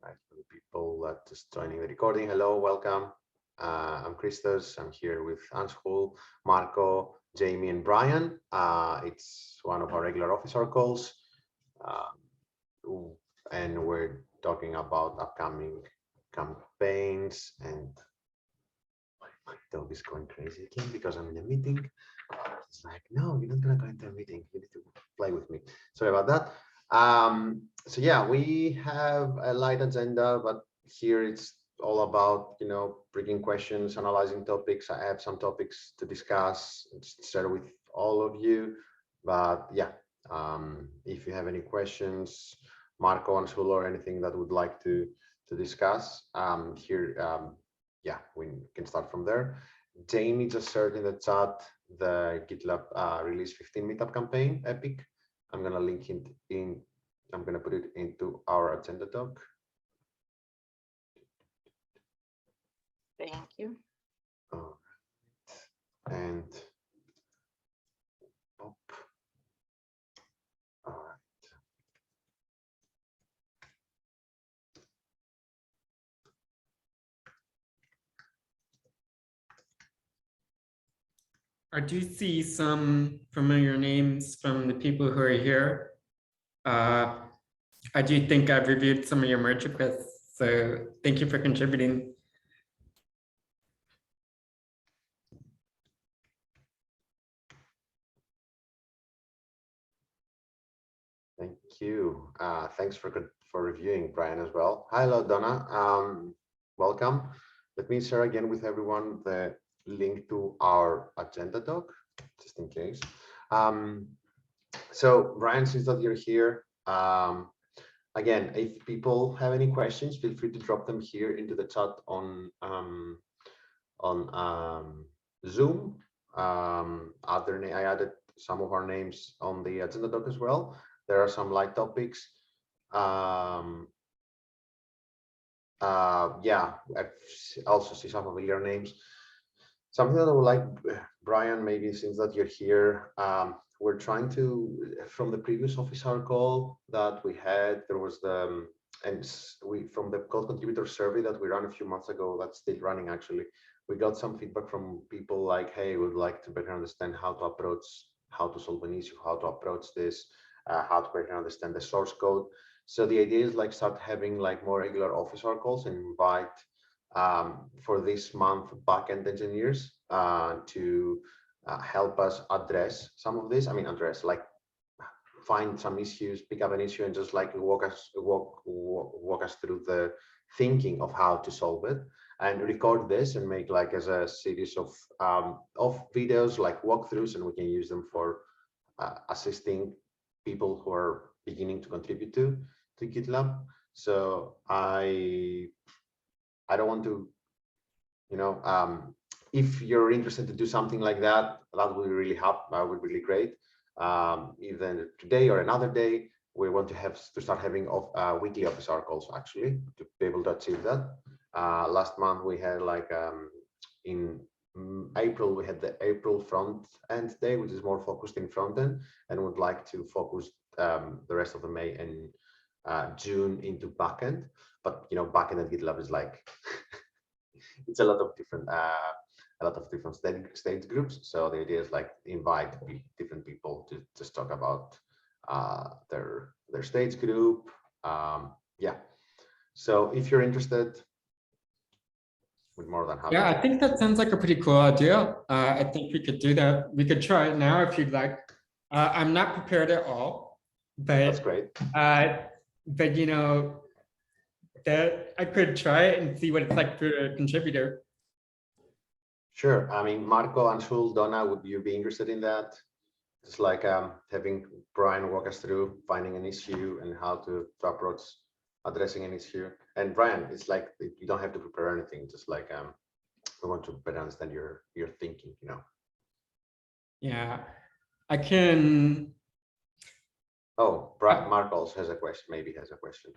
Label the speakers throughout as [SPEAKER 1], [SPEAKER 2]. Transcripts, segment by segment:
[SPEAKER 1] Right, for the people that just joining the recording, hello, welcome. I'm Christos. I'm here with Anshul, Marco, Jamie, and Brian. It's one of our regular office hour calls, and we're talking about upcoming campaigns. And my dog is going crazy again because I'm in a meeting. It's like, no, you're not gonna go into a meeting. You need to play with me. Sorry about that. So yeah, we have a light agenda, but here it's all about, bringing questions, analyzing topics. I have some topics to discuss, share with all of you. But yeah, if you have any questions, Marco and Shulo, or anything that would like to discuss, here, yeah, we can start from there. Jamie just shared in the chat the GitLab release 15 meetup campaign epic. I'm gonna link it in. I'm gonna put it into our agenda doc.
[SPEAKER 2] Thank you.
[SPEAKER 1] All right. And all right.
[SPEAKER 3] I do see some familiar names from the people who are here. I do think I've reviewed some of your merge requests, so thank you for contributing.
[SPEAKER 1] Thank you. Thanks for reviewing, Brian, as well. Hello, Donna. Welcome. Let me share again with everyone the link to our agenda doc, just in case. So, Brian, since that you're here, again, if people have any questions, feel free to drop them here into the chat on Zoom. I added some of our names on the agenda doc as well. There are some light topics. Yeah, I also see some familiar names. Something that I would like, Brian, maybe since that you're here, we're trying to, from the previous office hour call that we had, there was the, from the code contributor survey that we ran a few months ago, that's still running actually, we got some feedback from people like, hey, we'd like to better understand how to approach, how to solve an issue, how to approach this, how to better understand the source code. So the idea is like start having like more regular office hour calls and invite for this month backend engineers to help us address some of this. I mean, address, like find some issues, pick up an issue, and just like walk us through the thinking of how to solve it, and record this and make like as a series of videos, like walkthroughs, and we can use them for assisting people who are beginning to contribute to GitLab. So I don't want to, if you're interested to do something like that, that would really help. That would be really great. Even today or another day, we want to start having weekly office hour calls actually to be able to achieve that. Last month we had like in April, we had the April front end day, which is more focused in front end, and would like to focus the rest of the May and June into backend. But backend at GitLab is like it's a lot of different stage groups. So the idea is like invite different people to just talk about their stage group. Yeah. So if you're interested, we're more than happy.
[SPEAKER 3] Yeah, I think that sounds like a pretty cool idea. I think we could do that. We could try it now if you'd like. I'm not prepared at all, but
[SPEAKER 1] that's great.
[SPEAKER 3] But that I could try it and see what it's like for a contributor.
[SPEAKER 1] Sure. I mean, Marco, Anshul, Donna, would you be interested in that? Just like having Brian walk us through finding an issue and how to approach addressing an issue. And Brian, it's like you don't have to prepare anything. Just like we want to better understand your thinking.
[SPEAKER 3] Yeah, I can.
[SPEAKER 1] Oh, Marco also has a question. Maybe has a question.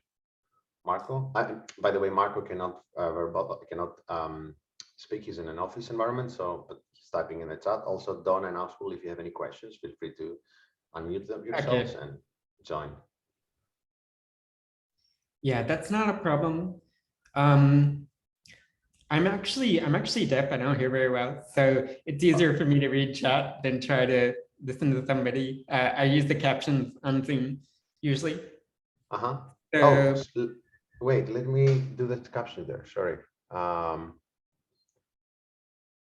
[SPEAKER 1] Marco, by the way, Marco cannot speak. He's in an office environment, so but he's typing in the chat. Also, Don and Anshul, if you have any questions, feel free to unmute them yourselves and join.
[SPEAKER 3] Yeah, that's not a problem. Um, I'm actually deaf. I don't hear very well, so it's easier for me to read chat than try to listen to somebody. I use the captions on Zoom usually.
[SPEAKER 1] Uh-huh. Oh,
[SPEAKER 3] So
[SPEAKER 1] wait, let me do the caption there. Sorry.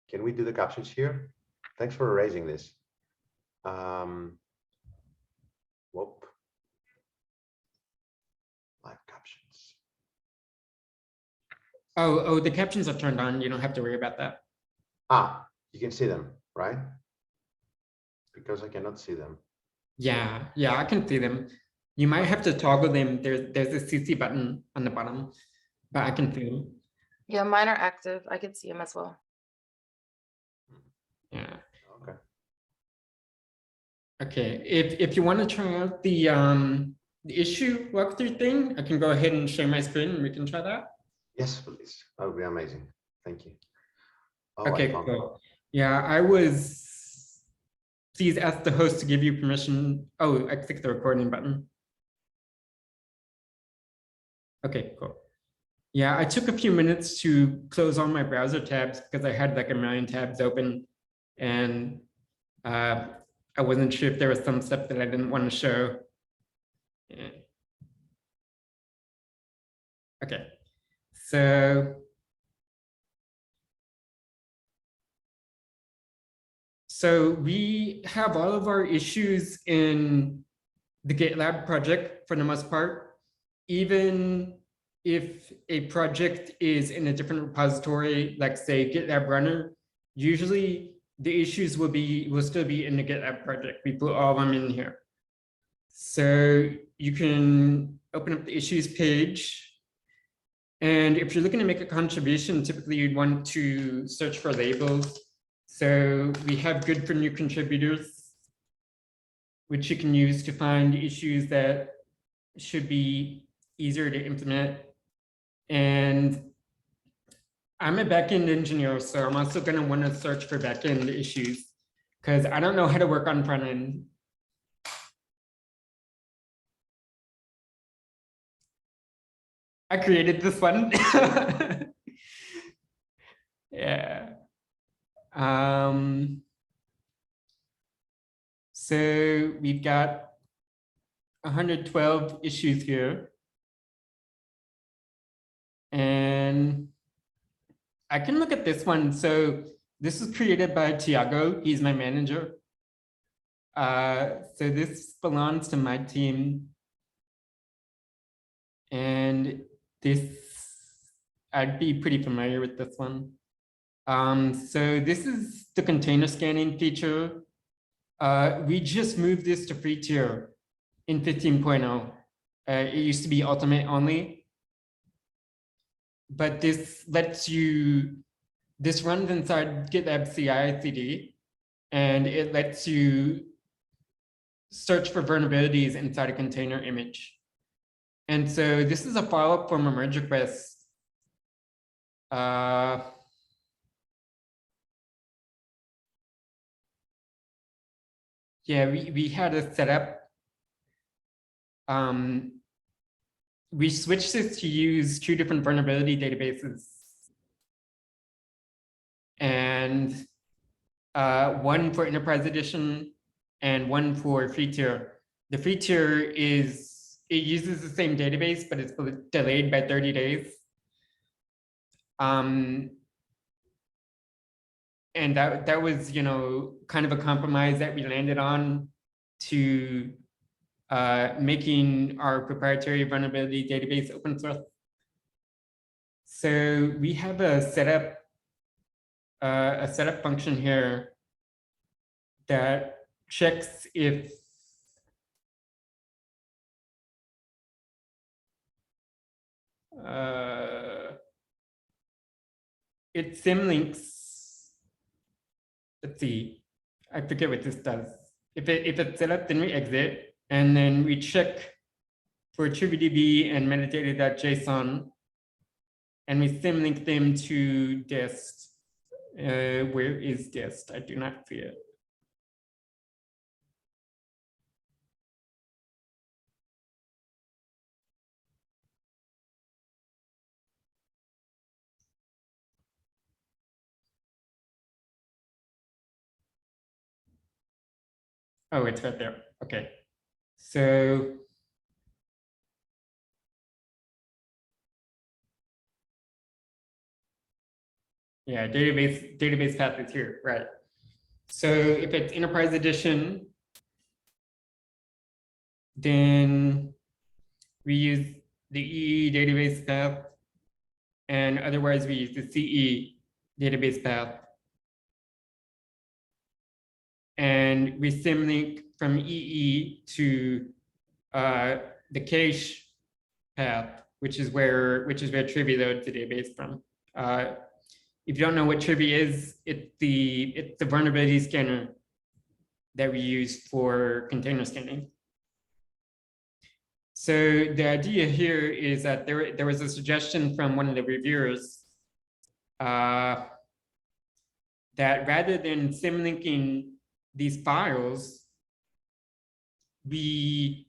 [SPEAKER 1] Can we do the captions here? Thanks for raising this. Whoop. Live captions.
[SPEAKER 3] oh, the captions are turned on. You don't have to worry about that.
[SPEAKER 1] Ah, you can see them, right? Because I cannot see them.
[SPEAKER 3] Yeah, I can see them. You might have to toggle them. There's a CC button on the bottom, but I can see them.
[SPEAKER 2] Yeah, mine are active. I can see them as well.
[SPEAKER 3] Yeah.
[SPEAKER 1] Okay.
[SPEAKER 3] Okay. If you want to try out the issue walkthrough thing, I can go ahead and share my screen and we can try that.
[SPEAKER 1] Yes, please. That would be amazing. Thank you. Oh, I
[SPEAKER 3] Okay,
[SPEAKER 1] found
[SPEAKER 3] cool. Yeah, I was. Please ask the host to give you permission. Oh, I clicked the recording button. Okay, cool. Yeah, I took a few minutes to close all my browser tabs because I had like a million tabs open, and I wasn't sure if there was some stuff that I didn't want to show. Yeah. Okay, so we have all of our issues in the GitLab project for the most part. Even if a project is in a different repository, like say GitLab runner, usually the issues will still be in the GitLab project. We put all of them in here. So you can open up the issues page. And if you're looking to make a contribution, typically you'd want to search for labels. So we have good for new contributors, which you can use to find issues that should be easier to implement. And I'm a backend engineer, so I'm also going to want to search for backend issues because I don't know how to work on front end. I created this one. Yeah. So we've got 112 issues here. And I can look at this one. So this was created by Tiago. He's my manager. So this belongs to my team. And this, I'd be pretty familiar with this one. So this is the container scanning feature. We just moved this to free tier in 15.0. It used to be ultimate only. But this lets you, this runs inside GitLab CI/CD, and it lets you search for vulnerabilities inside a container image. And so this is a follow-up from a merge request. Yeah, we had a setup. We switched this to use 2 different vulnerability databases. And one for Enterprise Edition and one for free tier. The free tier it uses the same database, but it's delayed by 30 days. And that was, kind of a compromise that we landed on to making our proprietary vulnerability database open source. So we have a setup function here that checks if it symlinks. Let's see, I forget what this does. If it's set up, then we exit, and then we check for TrueDB and metadata.json, and we symlink them to dist. Where is dist? I do not see it. Oh, it's right there. Okay. So yeah, database path is here, right? So if it's enterprise edition, then we use the EE database path, and otherwise we use the CE database path. And we symlink from EE to the cache path, which is where Trivy loads the database from. If you don't know what Trivy is, it's the vulnerability scanner that we use for container scanning. So the idea here is that there was a suggestion from one of the reviewers that rather than symlinking these files, we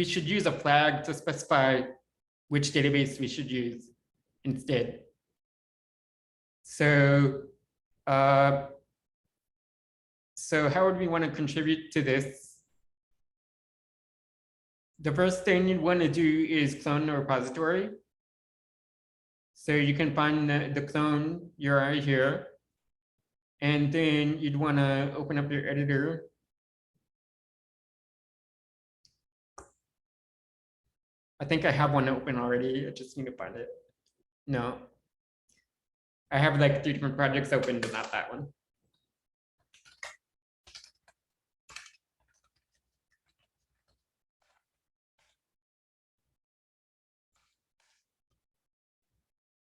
[SPEAKER 3] should use a flag to specify which database we should use instead. So so how would we want to contribute to this? The first thing you'd want to do is clone the repository. So you can find the clone URI here. And then you'd want to open up your editor. I think I have one open already. I just need to find it. No. I have like 3 different projects open, but not that one.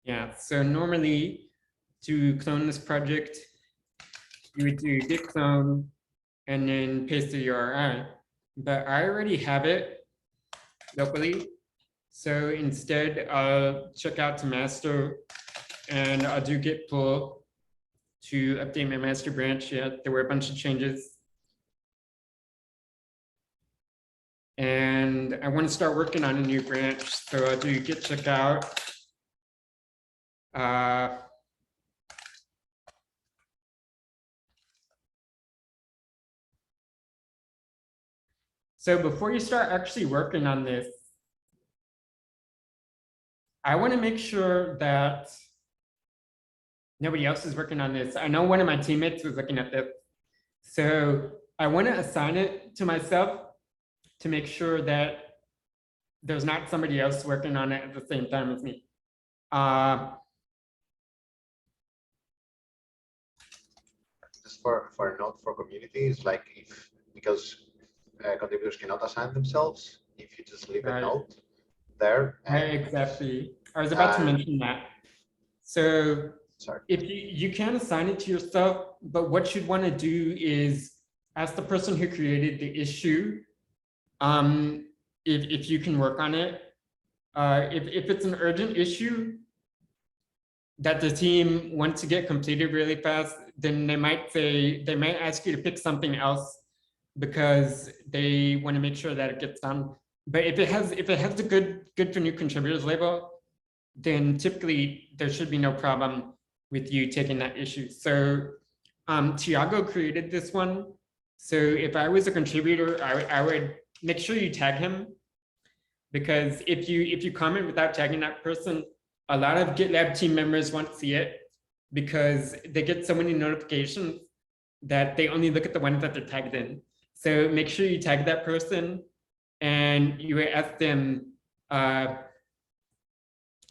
[SPEAKER 3] Yeah, so normally to clone this project, you would do git clone and then paste the URI. But I already have it locally. So instead, I'll check out to master and I'll do git pull to update my master branch. Yeah, there were a bunch of changes. And I want to start working on a new branch. So I'll do git checkout. So before you start actually working on this, I want to make sure that nobody else is working on this. I know one of my teammates was looking at this. So I want to assign it to myself to make sure that there's not somebody else working on it at the same time as me.
[SPEAKER 1] Just for a note for communities, like because contributors cannot assign themselves, if you just leave a note there.
[SPEAKER 3] Exactly. I was about to mention that. So sorry. If you can assign it to yourself, but what you'd want to do is ask the person who created the issue if you can work on it. If it's an urgent issue that the team wants to get completed really fast, then they might ask you to pick something else because they want to make sure that it gets done. But if it has the good for new contributors label, then typically there should be no problem with you taking that issue. So Tiago created this one. So if I was a contributor, I would make sure you tag him, because if you comment without tagging that person, a lot of GitLab team members won't see it because they get so many notifications that they only look at the ones that they're tagged in. So make sure you tag that person and you ask them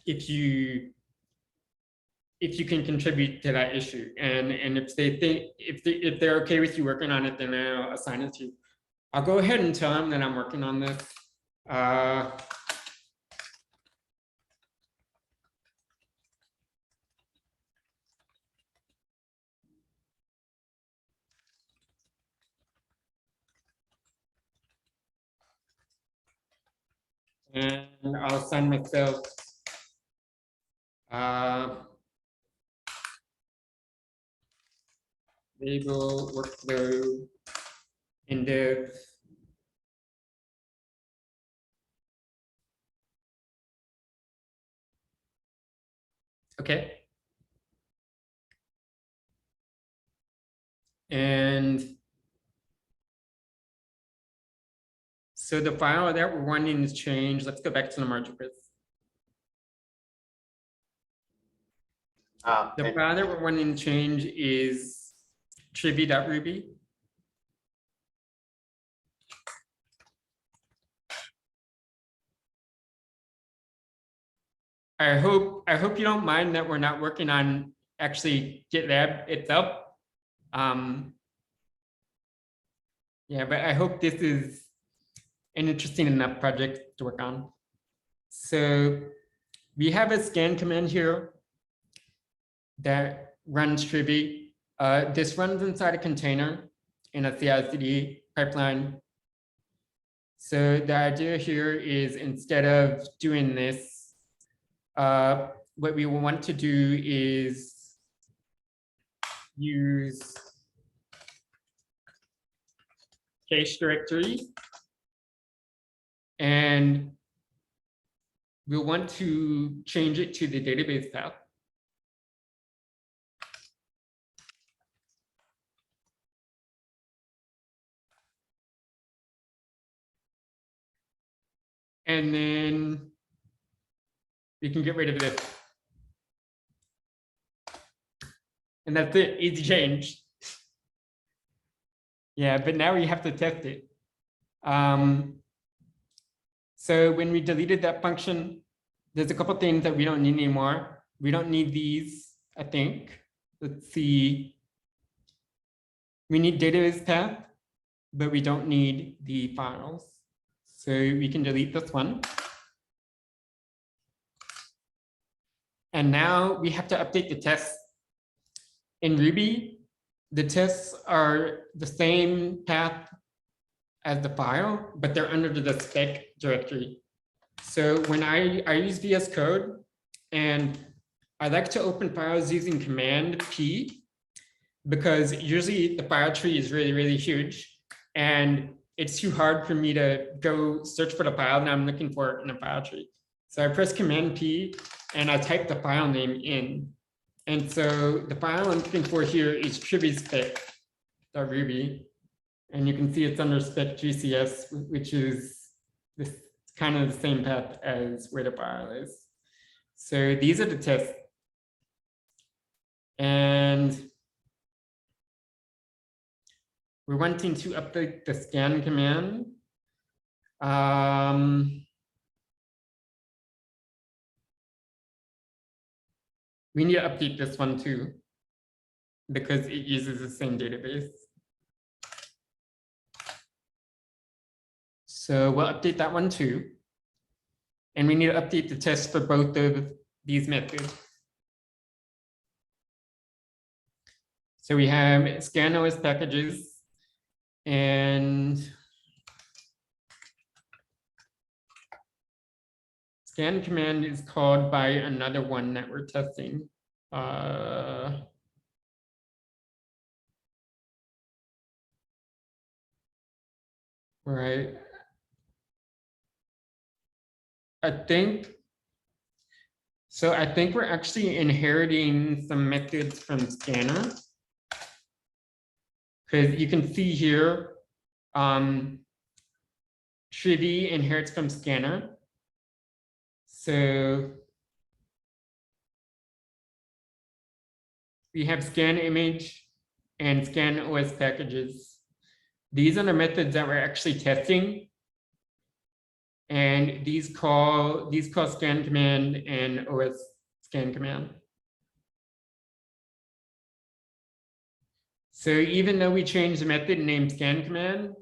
[SPEAKER 3] if you can contribute to that issue, and if they think if they're okay with you working on it, then I'll assign it to you. I'll go ahead and tell them that I'm working on this. And I'll assign myself label workflow in dev. Okay. And so the file that we're wanting to change, let's go back to the margin quiz. The
[SPEAKER 1] And
[SPEAKER 3] file that we're wanting to change is trivia.ruby. I hope you don't mind that we're not working on actually GitLab itself. Yeah, but I hope this is an interesting enough project to work on. So we have a scan command here that runs trivia. This runs inside a container in a CI/CD pipeline. So the idea here is instead of doing this, what we want to do is use cache directory, and we'll want to change it to the database path. And then we can get rid of this. And that's it, easy change. Yeah, but now we have to test it. So when we deleted that function, there's a couple things that we don't need anymore. We don't need these, I think. Let's see. We need database path, but we don't need the files. So we can delete this one. And now we have to update the tests. In Ruby, the tests are the same path as the file, but they're under the spec directory. So when I use VS Code, and I like to open files using Command P, because usually the file tree is really, really huge, and it's too hard for me to go search for the file that I'm looking for in a file tree. So I press Command P and I type the file name in. And so the file I'm looking for here is triviaspec.ruby. And you can see it's under spec GCS, which is this kind of the same path as where the file is. So these are the tests. And we're wanting to update the scan command. We need to update this one too, because it uses the same database. So we'll update that one too. And we need to update the test for both of these methods. So we have scan OS packages, and scan command is called by another one that we're testing. Right. I think we're actually inheriting some methods from scanner, because you can see here, trivia inherits from scanner. So we have scan image and scan OS packages. These are the methods that we're actually testing. And these call scan command and OS scan command. So even though we changed the method named scan command,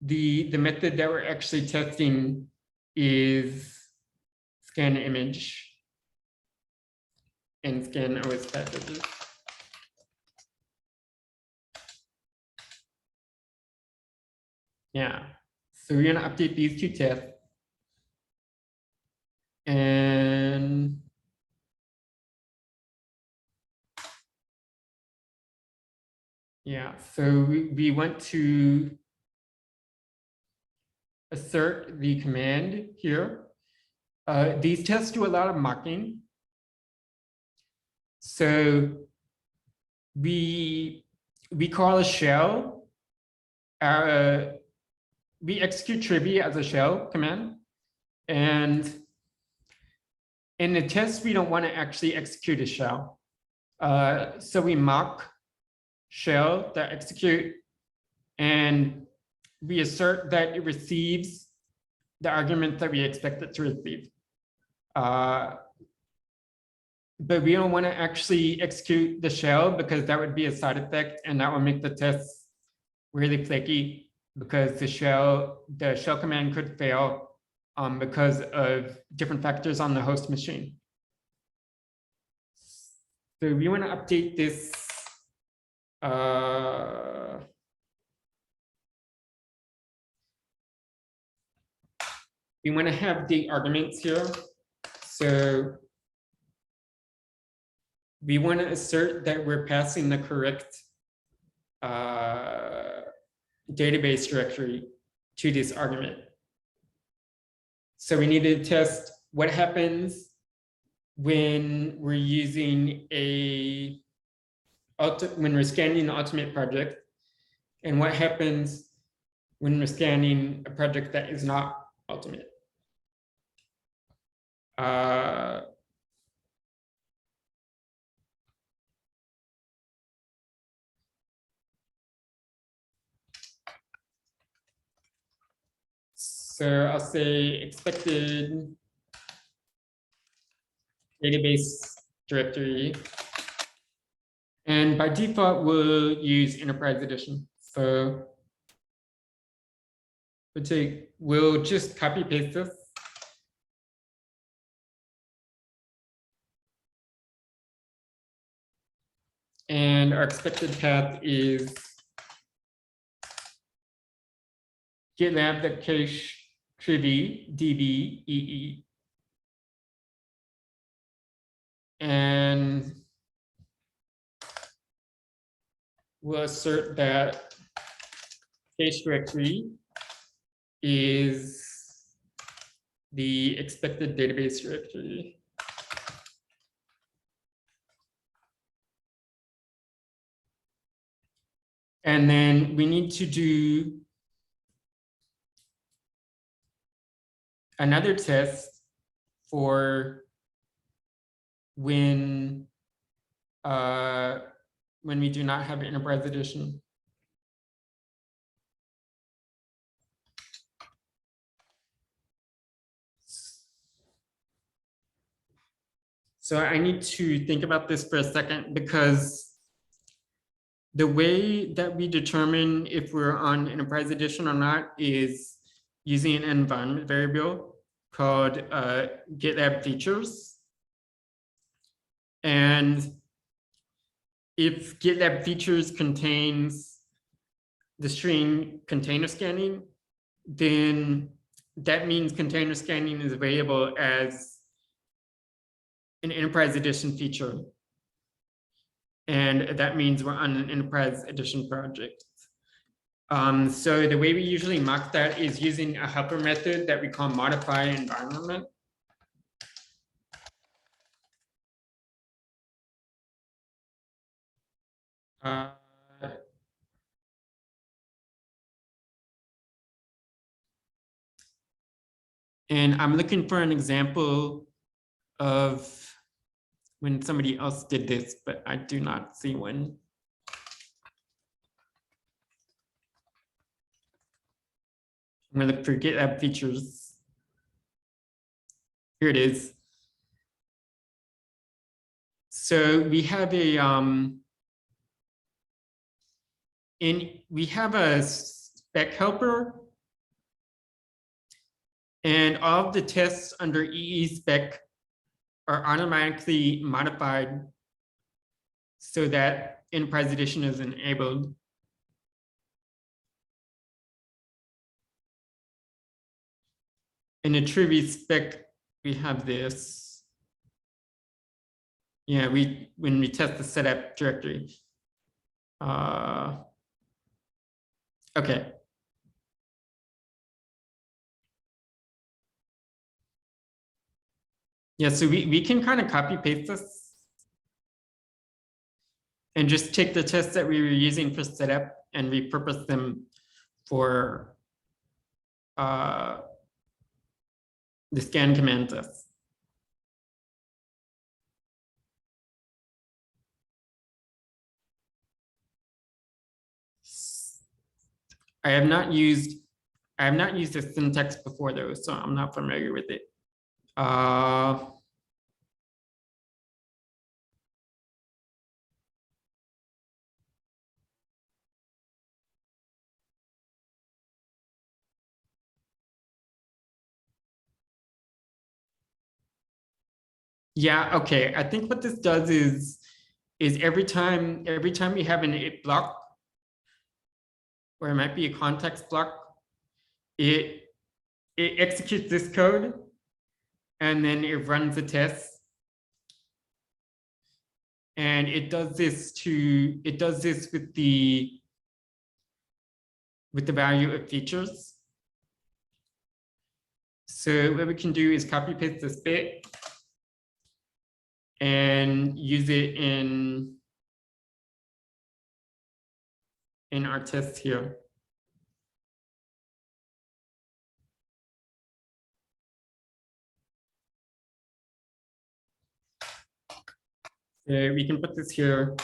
[SPEAKER 3] the method that we're actually testing is scan image and scan OS packages. Yeah, so we're gonna update these two tests. And yeah, so we want to assert the command here. These tests do a lot of mocking. So we we call a shell. We execute trivia as a shell command. And in the test, we don't want to actually execute a shell. So we mock shell that execute, and we assert that it receives the argument that we expect it to receive. But we don't want to actually execute the shell because that would be a side effect, and that will make the test really flaky because the shell command could fail because of different factors on the host machine. So we want to update this. We want to have the arguments here. So we want to assert that we're passing the correct database directory to this argument. So we need to test what happens when we're using when we're scanning the ultimate project, and what happens when we're scanning a project that is not ultimate. So I'll say expected database directory. And by default, we'll use Enterprise Edition. So we'll just copy paste this. And our expected path is GitLab.cache trivia db ee. And we'll assert that cache directory is the expected database directory. And then we need to do another test for when we do not have Enterprise Edition. So I need to think about this for a second, because the way that we determine if we're on Enterprise Edition or not is using an environment variable called GitLab features. And if GitLab features contains the string container scanning, then that means container scanning is available as an Enterprise Edition feature. And that means we're on an Enterprise Edition project. So the way we usually mock that is using a helper method that we call modify environment. And I'm looking for an example of when somebody else did this, but I do not see one. I'm gonna look for GitLab features. Here it is. So we have a spec helper, and all of the tests under EE spec are automatically modified so that Enterprise Edition is enabled. In the trivia spec, we have this. Yeah, when we test the setup directory. Okay. Yeah, so we can kind of copy paste this. and just take the tests that we were using for setup and repurpose them for the scan command test. I have not used the syntax before though, so I'm not familiar with it. Yeah, okay. I think what this does is every time we have an it block, or it might be a context block, it executes this code and then it runs a test. And it does this with the value of features. So what we can do is copy paste this bit and use it in our test here. So we can put this here.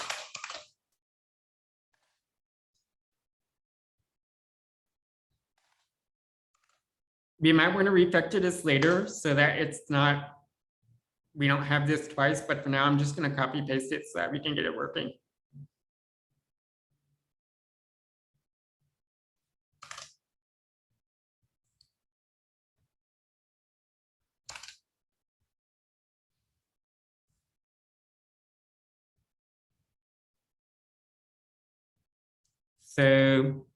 [SPEAKER 3] We might want to refactor this later so that it's not, we don't have this twice, but for now I'm just going to copy paste it so that we can get it working. So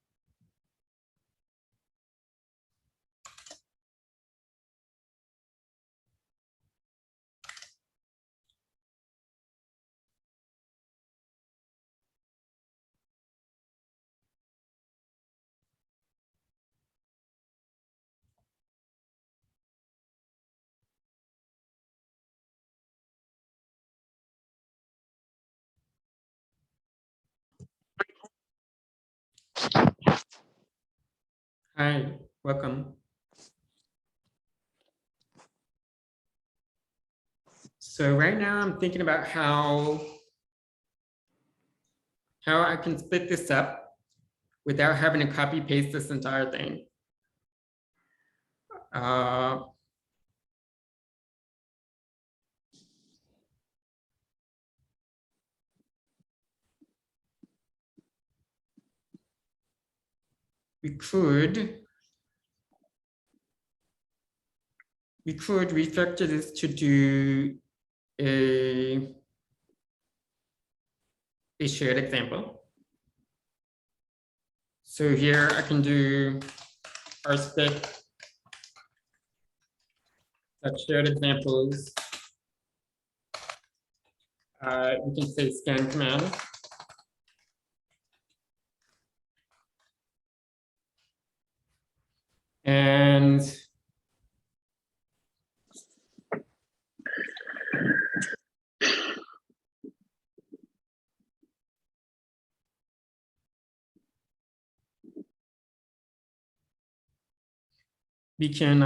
[SPEAKER 3] hi, welcome. So right now I'm thinking about how I can split this up without having to copy paste this entire thing. We could refactor this to do a shared example. So here I can do rspec shared examples. We can say scan command. And we can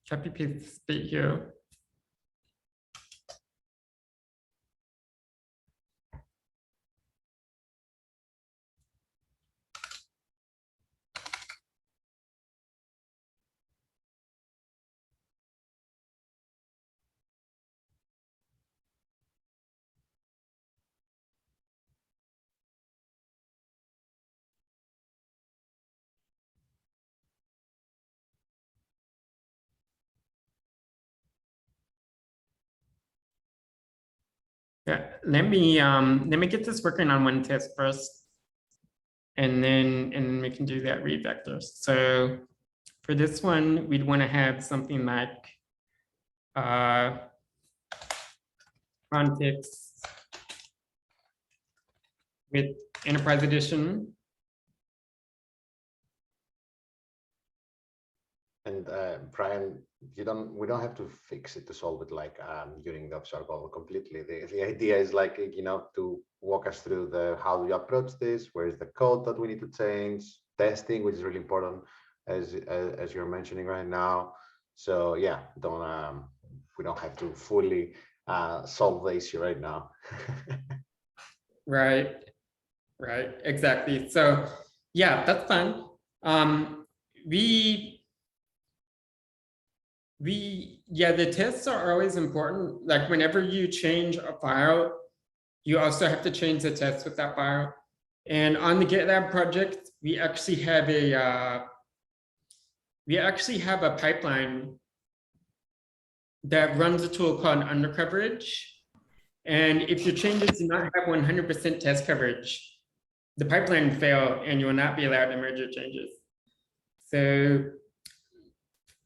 [SPEAKER 3] copy paste this bit here. Yeah, let me get this working on one test first, and then we can do that refactor. So for this one, we'd want to have something like context with Enterprise Edition.
[SPEAKER 1] And Brian, we don't have to fix it to solve it like during the officer call completely. The idea is like, to walk us through how do you approach this, where is the code that we need to change, testing, which is really important as you're mentioning right now. So yeah, we don't have to fully solve the issue right now.
[SPEAKER 3] Right, exactly. So yeah, that's fun. Yeah, the tests are always important. Like whenever you change a file, you also have to change the tests with that file. And on the GitLab project, we actually have a pipeline that runs a tool called undercoverage. And if your changes do not have 100% test coverage, the pipeline will fail and you will not be allowed to merge your changes. So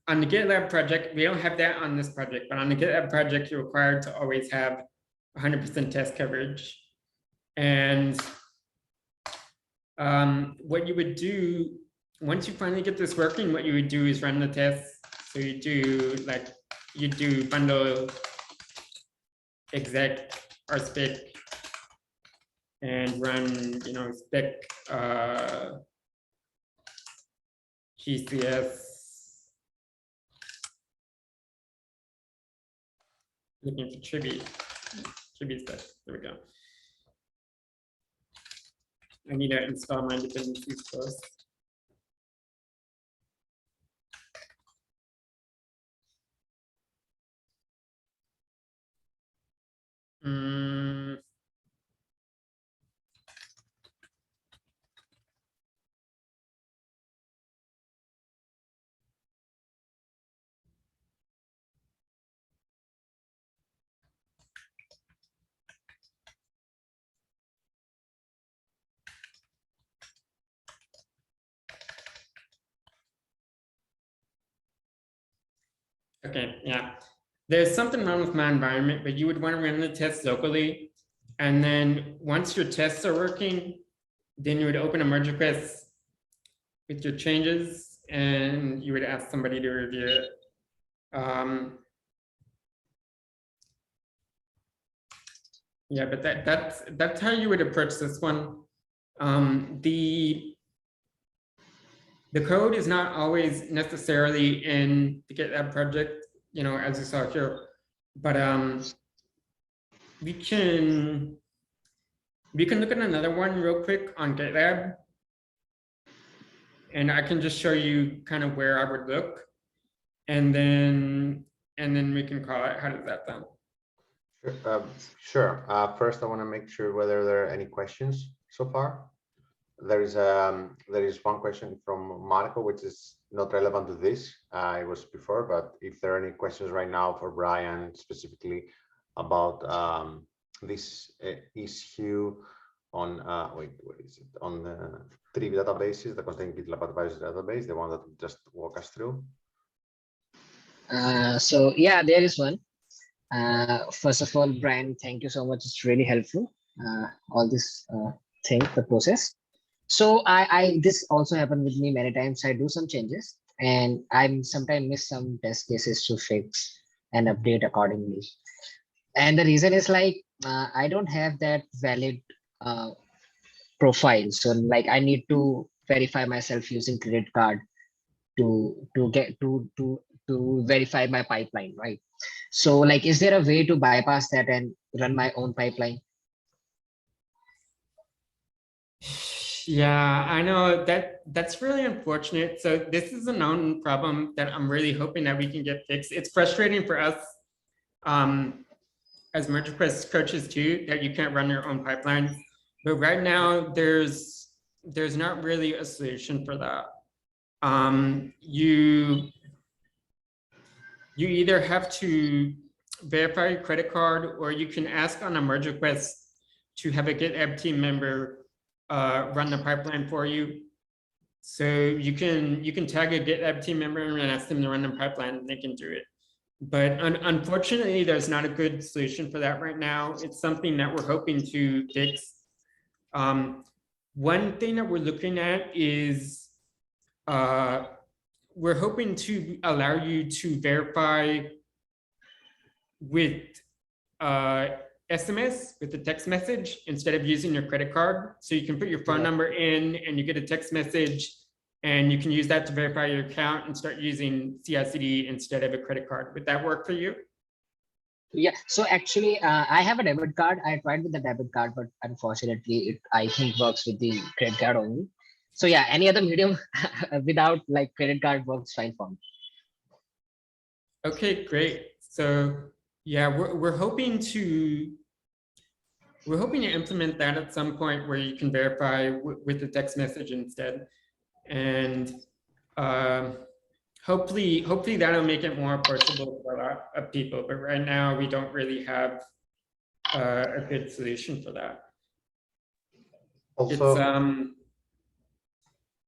[SPEAKER 3] on the GitLab project, we don't have that on this project, but on the GitLab project, you're required to always have 100% test coverage. And what you would do, once you finally get this working, what you would do is run the tests. So you do bundle exec rspec and run, spec GCS. Looking for tribute stuff. There we go. I need to install my dependencies first. Okay, yeah. There's something wrong with my environment, but you would want to run the tests locally. And then once your tests are working, then you would open a merge request with your changes and you would ask somebody to review it. Yeah, but that's how you would approach this one. The code is not always necessarily in the GitLab project, as you saw here, but we can look at another one real quick on GitLab, and I can just show you kind of where I would look, and then we can call it. How does that sound?
[SPEAKER 1] Sure. First, I want to make sure whether there are any questions so far. There is one question from Marco, which is not relevant to this. It was before, but if there are any questions right now for Brian specifically about this issue on wait, what is it, on the 3 databases, the contained GitLab advisory database, the one that we just walk us through.
[SPEAKER 4] So yeah, there is one. First of all, Brian, thank you so much. It's really helpful. All this thing, the process. So this also happened with me many times. I do some changes and I sometimes miss some test cases to fix and update accordingly. And the reason is like, I don't have that valid profile. So like I need to verify myself using credit card to verify my pipeline, right? So like, is there a way to bypass that and run my own pipeline?
[SPEAKER 3] Yeah, I know that's really unfortunate. So this is a known problem that I'm really hoping that we can get fixed. It's frustrating for us as merge request coaches too, that you can't run your own pipeline. But right now there's not really a solution for that. You either have to verify your credit card, or you can ask on a merge request to have a GitLab team member run the pipeline for you. So you can tag a GitLab team member and ask them to run the pipeline, and they can do it. But unfortunately, there's not a good solution for that right now. It's something that we're hoping to fix. One thing that we're looking at is we're hoping to allow you to verify with SMS, with a text message, instead of using your credit card. So you can put your phone number in and you get a text message, and you can use that to verify your account and start using CI/CD instead of a credit card. Would that work for you?
[SPEAKER 4] Yeah, so actually, I have a debit card. I tried with the debit card, but unfortunately, it I think works with the credit card only. So yeah, any other medium without like credit card works fine for me.
[SPEAKER 3] Okay, great. So yeah, we're hoping to implement that at some point where you can verify with the text message instead, and hopefully that'll make it more approachable for a lot of people. But right now we don't really have a good solution for that.
[SPEAKER 1] Also,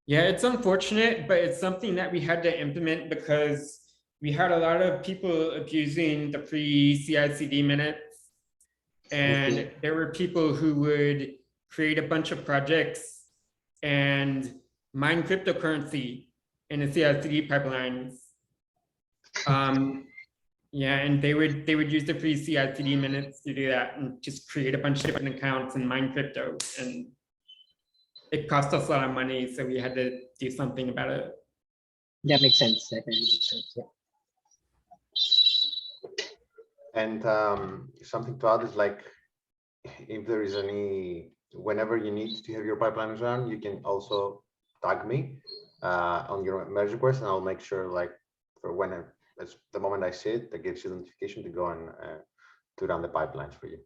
[SPEAKER 3] yeah, it's unfortunate, but it's something that we had to implement because we had a lot of people abusing the free CI/CD minutes, and there were people who would create a bunch of projects and mine cryptocurrency in the CI/CD pipelines. Yeah, and they would use the free CI/CD minutes to do that and just create a bunch of different accounts and mine crypto, and it cost us a lot of money, so we had to do something about it.
[SPEAKER 4] That makes sense. That makes sense. Yeah.
[SPEAKER 1] and something to add is like, if there is any, whenever you need to have your pipelines run, you can also tag me on your merge request, and I'll make sure, like, for when it's the moment I see it, that gives you the notification to go and to run the pipelines for you.